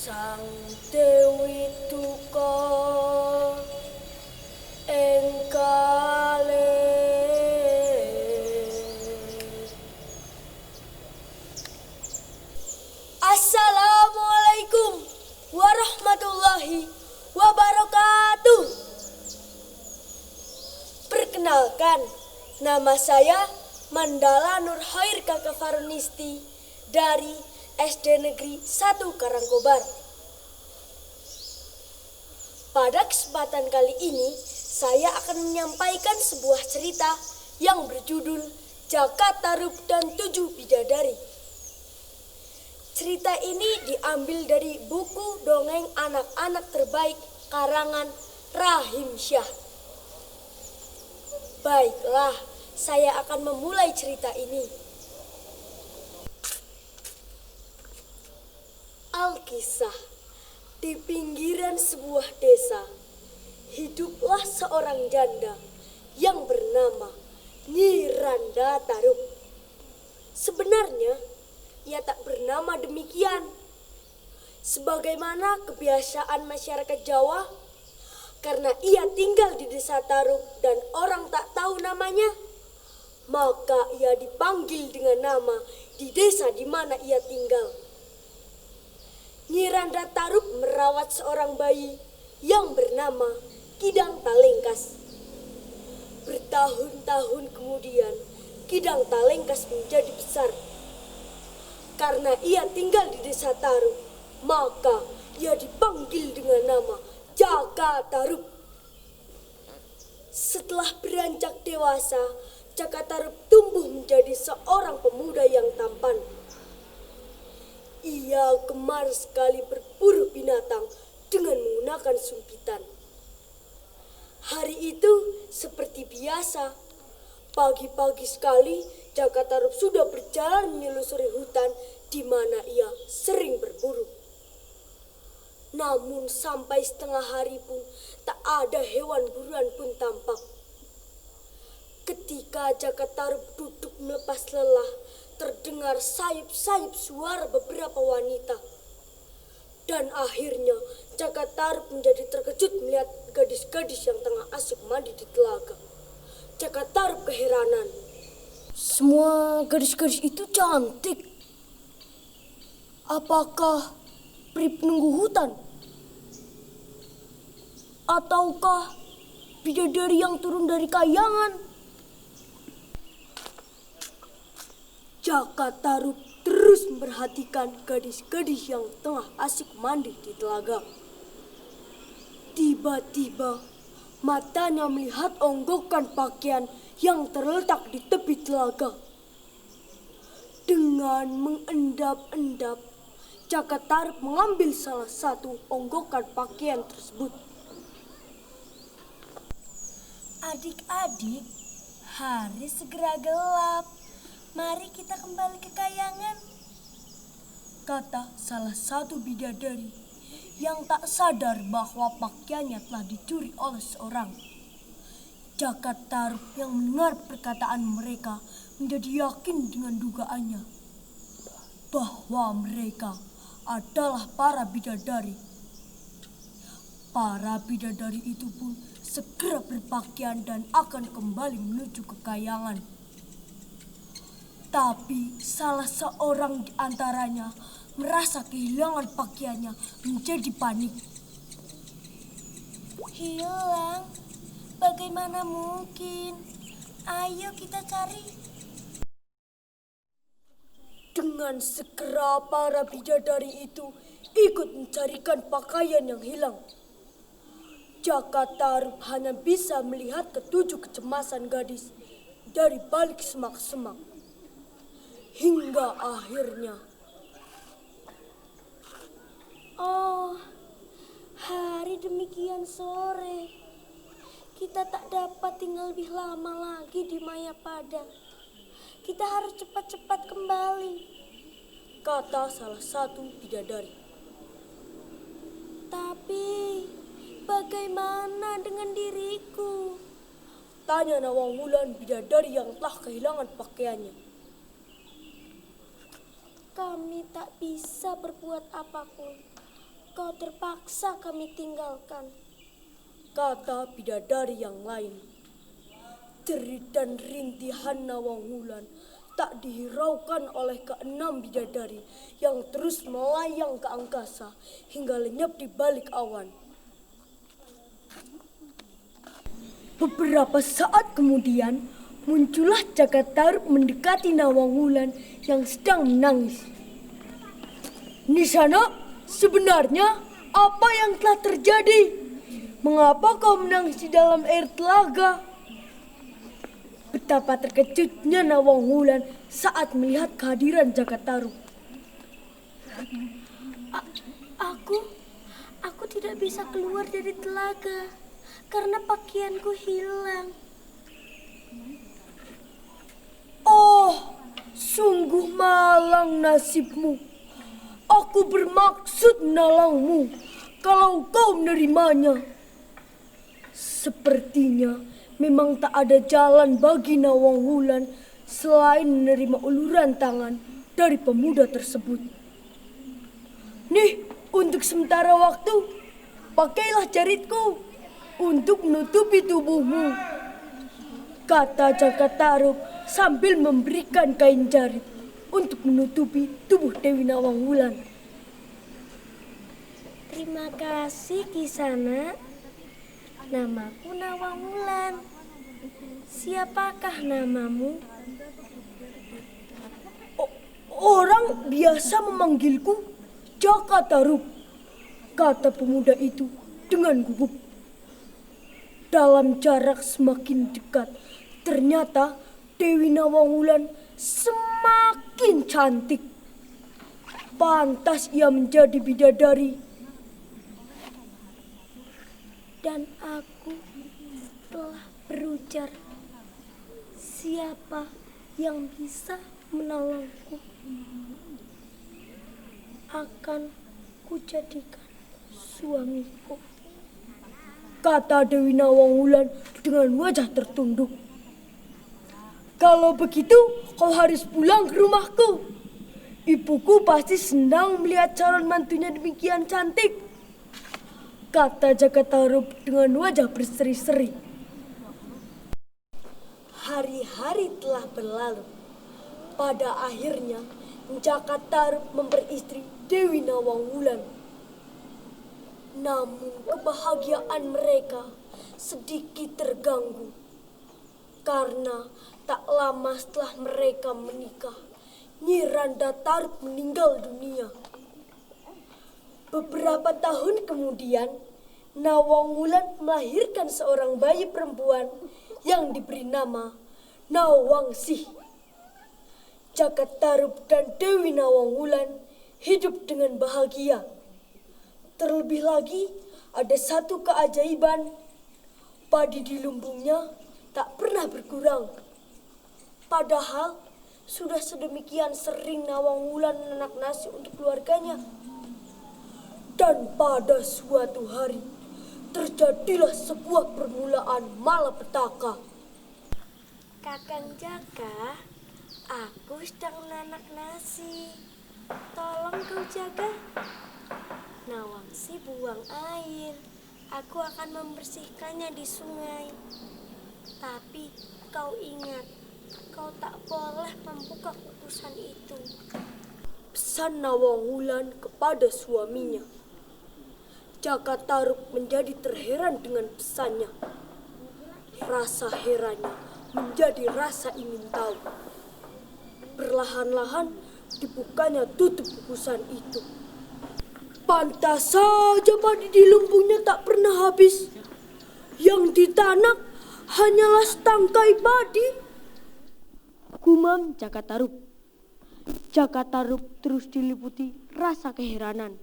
Sang Dewi Duka engkale. Assalamualaikum warahmatullahi wabarakatuh. Perkenalkan, nama saya Mandala Nurhair Kakak Farunisti dari SD Negeri 1 Karangkobar. Pada kesempatan kali ini, saya akan menyampaikan sebuah cerita yang berjudul Jaka Tarub dan 7 Bidadari. Cerita ini diambil dari buku Dongeng Anak-anak Terbaik karangan Rahim Syah. Baiklah, saya akan memulai cerita ini. Alkisah, di pinggiran sebuah desa, hiduplah seorang janda yang bernama Nyi Randa Tarub. Sebenarnya, ia tak bernama demikian. Sebagaimana kebiasaan masyarakat Jawa, karena ia tinggal di desa Tarub dan orang tak tahu namanya, maka ia dipanggil dengan nama di desa di mana ia tinggal. Nyi Randa Tarub merawat seorang bayi yang bernama Kidang Talengkas. Bertahun-tahun kemudian, Kidang Talengkas menjadi besar. Karena ia tinggal di desa Tarub, maka ia dipanggil dengan nama Jaka Tarub. Setelah beranjak dewasa, Jaka Tarub tumbuh menjadi seorang pemuda yang tampan. Ia gemar sekali berburu binatang dengan menggunakan sumpitan. Hari itu seperti biasa, pagi-pagi sekali Jaka Tarub sudah berjalan menelusuri hutan di mana ia sering berburu. Namun sampai setengah hari pun tak ada hewan buruan pun tampak. Ketika Jaka Tarub duduk melepas lelah, terdengar sayup-sayup suara beberapa wanita. Dan akhirnya Jaka Tarub menjadi terkejut melihat gadis-gadis yang tengah asyik mandi di telaga. Jaka Tarub keheranan. Semua gadis-gadis itu cantik. Apakah peri penunggu hutan? Ataukah bidadari yang turun dari kayangan? Jaka Tarub terus memperhatikan gadis-gadis yang tengah asyik mandi di telaga. Tiba-tiba matanya melihat onggokan pakaian yang terletak di tepi telaga. Dengan mengendap-endap, Jaka Tarub mengambil salah satu onggokan pakaian tersebut. Adik-adik, hari segera gelap. Mari kita kembali ke kayangan, kata salah satu bidadari yang tak sadar bahwa pakaiannya telah dicuri oleh seorang. Jaka Tarub yang mendengar perkataan mereka menjadi yakin dengan dugaannya bahwa mereka adalah para bidadari. Para bidadari itu pun segera berpakaian dan akan kembali menuju ke kayangan. Tapi salah seorang di antaranya merasa kehilangan pakaiannya menjadi panik. Hilang? Bagaimana mungkin? Ayo kita cari. Dengan segera para bidadari itu ikut mencarikan pakaian yang hilang. Jaka Tarub hanya bisa melihat ketujuh kecemasan gadis dari balik semak-semak. Hingga akhirnya, Oh, hari demikian sore. Kita tak dapat tinggal lebih lama lagi di Mayapada. Kita harus cepat-cepat kembali, kata salah satu bidadari. Tapi bagaimana dengan diriku? Tanya Nawang Wulan bidadari yang telah kehilangan pakaiannya. Kami tak bisa berbuat apapun. kau terpaksa kami tinggalkan, kata bidadari yang lain. Jerit dan rintihan Nawangwulan tak dihiraukan oleh keenam bidadari yang terus melayang ke angkasa hingga lenyap di balik awan. Beberapa saat kemudian muncullah Cakataruk mendekati Nawangwulan yang sedang menangis. Nisana, sebenarnya apa yang telah terjadi? Mengapa kau menangis di dalam air telaga? Betapa terkejutnya Nawangwulan saat melihat kehadiran Cakataruk. Aku tidak bisa keluar dari telaga karena pakaianku hilang. Oh, sungguh malang nasibmu. Aku bermaksud menolongmu kalau kau menerimanya. Sepertinya memang tak ada jalan bagi Nawangwulan selain menerima uluran tangan dari pemuda tersebut. Nih, untuk sementara waktu, pakailah jaritku untuk menutupi tubuhmu, kata Cakataruk sambil memberikan kain jarit untuk menutupi tubuh Dewi Nawangwulan. Terima kasih Kisana. Namaku Nawangwulan. Siapakah namamu? Orang biasa memanggilku Cakataruk, kata pemuda itu dengan gugup. Dalam jarak semakin dekat, ternyata Dewi Nawangwulan semakin cantik. Pantas ia menjadi bidadari. Dan aku telah berujar, siapa yang bisa menolongku akan kujadikan suamiku, kata Dewi Nawangwulan dengan wajah tertunduk. Kalau begitu kau harus pulang ke rumahku. Ibuku pasti senang melihat calon mantunya demikian cantik, kata Cakataruk dengan wajah berseri-seri. Hari-hari telah berlalu. Pada akhirnya Cakataruk memperistri Dewi Nawangwulan. Namun kebahagiaan mereka sedikit terganggu karena tak lama setelah mereka menikah, Nyi Randa Taruk meninggal dunia. Beberapa tahun kemudian, Nawangwulan melahirkan seorang bayi perempuan yang diberi nama Nawangsih. Cakataruk dan Dewi Nawangwulan hidup dengan bahagia. Terlebih lagi, ada satu keajaiban. Padi di lumbungnya tak pernah berkurang. Padahal sudah sedemikian sering Nawangwulan menanak nasi untuk keluarganya. Dan pada suatu hari, terjadilah sebuah permulaan malapetaka. Kakang Jaka, aku sedang menanak nasi. Tolong kau jaga. Nawangsih buang air. Aku akan membersihkannya di sungai. Tapi kau ingat, kau tak boleh membuka kukusan itu, pesan Nawangwulan kepada suaminya. Cakataruk menjadi terheran dengan pesannya. Rasa herannya menjadi rasa ingin tahu. Perlahan-lahan dibukanya tutup kukusan itu. Pantas saja padi di lumbungnya tak pernah habis. Yang ditanak hanyalah setangkai padi, gumam Cakataruk. Cakataruk terus diliputi rasa keheranan.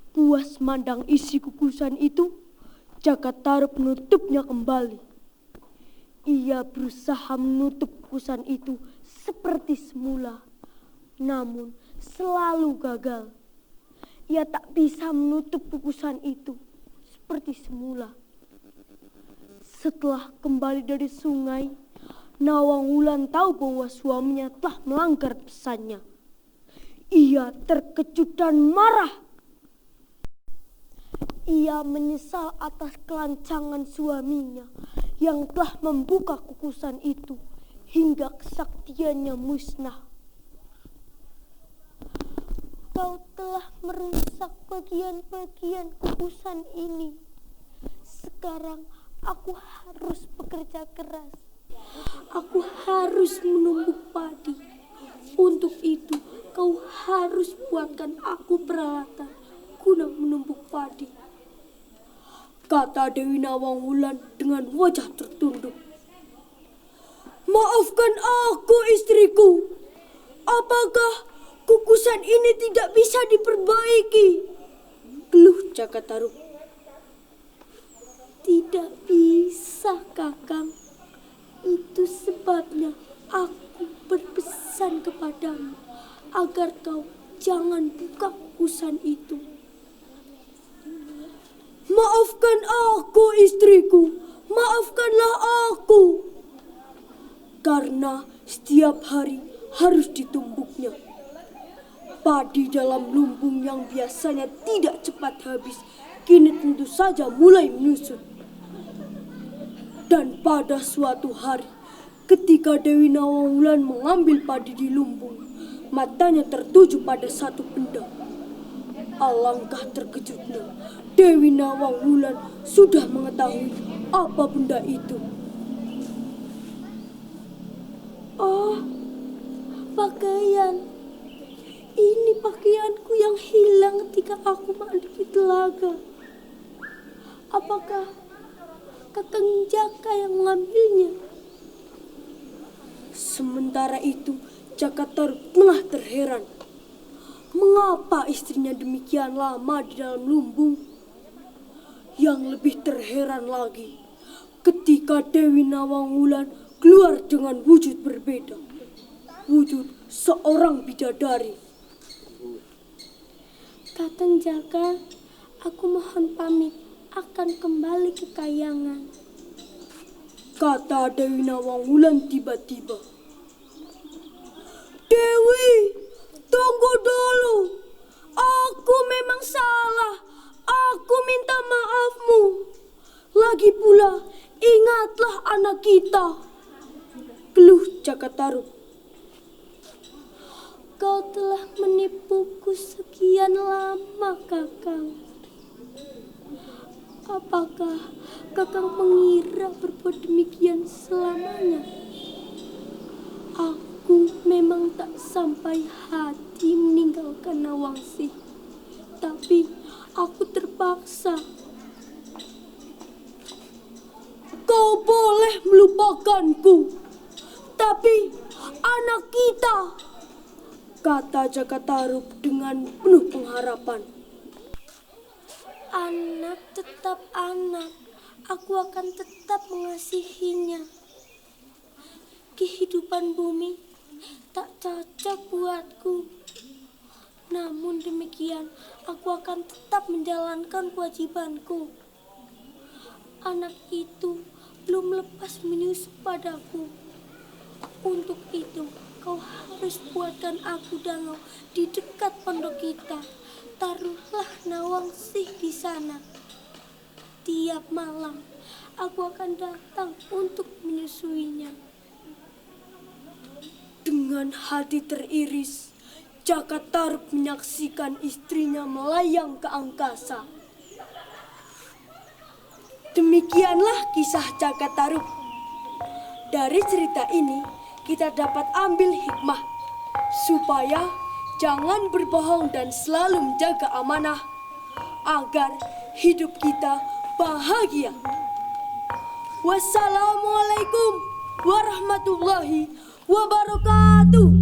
Puas mandang isi kukusan itu, Cakataruk menutupnya kembali. Ia berusaha menutup kukusan itu seperti semula, namun selalu gagal. Ia tak bisa menutup kukusan itu seperti semula. Setelah kembali dari sungai, Nawangwulan tahu bahwa suaminya telah melanggar pesannya. Ia terkejut dan marah. Ia menyesal atas kelancangan suaminya yang telah membuka kukusan itu hingga kesaktiannya musnah. Kau telah merusak bagian-bagian kukusan ini. Sekarang aku harus bekerja keras. Aku harus menumbuk padi. Untuk itu kau harus buatkan aku peralatan guna menumbuk padi, kata Dewi Nawangwulan dengan wajah tertunduk. Maafkan aku, istriku. Apakah kukusan ini tidak bisa diperbaiki? Geluh Cakataruk. Tidak bisa, Kakang. Itu sebabnya aku berpesan kepadamu agar kau jangan buka kukusan itu. Maafkan aku, istriku. Maafkanlah aku. Karena setiap hari harus ditumbuknya. Padi dalam lumbung yang biasanya tidak cepat habis, kini tentu saja mulai menyusut. Dan pada suatu hari, ketika Dewi Nawangwulan mengambil padi di lumbung, matanya tertuju pada satu benda. Alangkah terkejutnya, Dewi Nawangwulan sudah mengetahui apa benda itu. Oh, pakaian. Ini pakaianku yang hilang ketika aku mandi di telaga. Apakah Kakang Jaka yang mengambilnya? Sementara itu, Cakataruk tengah terheran. Mengapa istrinya demikian lama di dalam lumbung? Yang lebih terheran lagi, ketika Dewi Nawangwulan keluar dengan wujud berbeda. Wujud seorang bidadari. Kakang Jaka, aku mohon pamit akan kembali ke Kayangan, kata Dewi Nawangwulan tiba-tiba. Dewi, tunggu dulu. Aku memang salah. Aku minta maafmu. Lagi pula, ingatlah anak kita. Geluh Cakataruk. Kau telah menipuku sekian lama, Kakang. Apakah Kakang mengira berbuat demikian selamanya? Aku memang tak sampai hati meninggalkan Nawangsi, tapi aku terpaksa. Kau boleh melupakanku, tapi anak kita, kata Cakataruk dengan penuh pengharapan. Anak tetap anak, aku akan tetap mengasihinya. Kehidupan bumi tak cocok buatku. Namun demikian, aku akan tetap menjalankan kewajibanku. Anak itu belum lepas menyusup padaku. Untuk itu, kau harus buatkan aku danau di dekat pondok kita. Taruhlah Nawangsi di sana. Tiap malam, aku akan datang untuk menyusuinya. Dengan hati teriris, Cakataruk menyaksikan istrinya melayang ke angkasa. Demikianlah kisah Cakataruk. Dari cerita ini, kita dapat ambil hikmah supaya jangan berbohong dan selalu menjaga amanah agar hidup kita bahagia. Wassalamualaikum warahmatullahi wabarakatuh.